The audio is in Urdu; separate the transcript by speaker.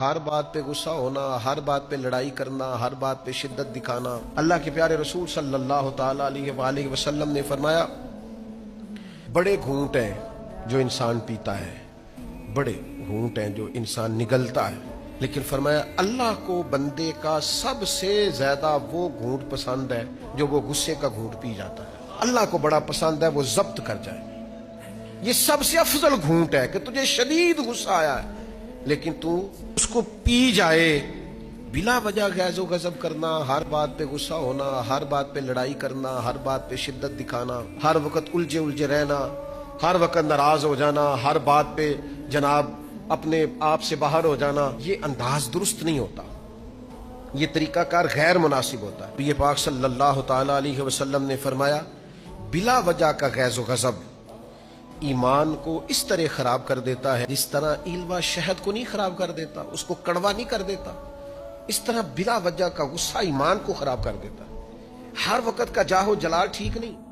Speaker 1: ہر بات پہ غصہ ہونا، ہر بات پہ لڑائی کرنا، ہر بات پہ شدت دکھانا۔ اللہ کے پیارے رسول صلی اللہ تعالی علیہ وآلہ وسلم نے فرمایا بڑے گھونٹ ہیں جو انسان پیتا ہے، بڑے گھونٹ ہیں جو انسان نگلتا ہے، لیکن فرمایا اللہ کو بندے کا سب سے زیادہ وہ گھونٹ پسند ہے جو وہ غصے کا گھونٹ پی جاتا ہے۔ اللہ کو بڑا پسند ہے وہ ضبط کر جائے۔ یہ سب سے افضل گھونٹ ہے کہ تجھے شدید غصہ آیا ہے لیکن تو اس کو پی جائے۔ بلا وجہ غیظ و غضب کرنا، ہر بات پہ غصہ ہونا، ہر بات پہ لڑائی کرنا، ہر بات پہ شدت دکھانا، ہر وقت الجھے رہنا، ہر وقت ناراض ہو جانا، ہر بات پہ جناب اپنے آپ سے باہر ہو جانا، یہ انداز درست نہیں ہوتا، یہ طریقہ کار غیر مناسب ہوتا ہے۔ نبی پاک صلی اللہ تعالی علیہ وسلم نے فرمایا بلا وجہ کا غیظ و غضب ایمان کو اس طرح خراب کر دیتا ہے جس طرح ایلوا شہد کو نہیں خراب کر دیتا، اس کو کڑوا نہیں کر دیتا، اس طرح بلا وجہ کا غصہ ایمان کو خراب کر دیتا ہے۔ ہر وقت کا جاہو جلال ٹھیک نہیں۔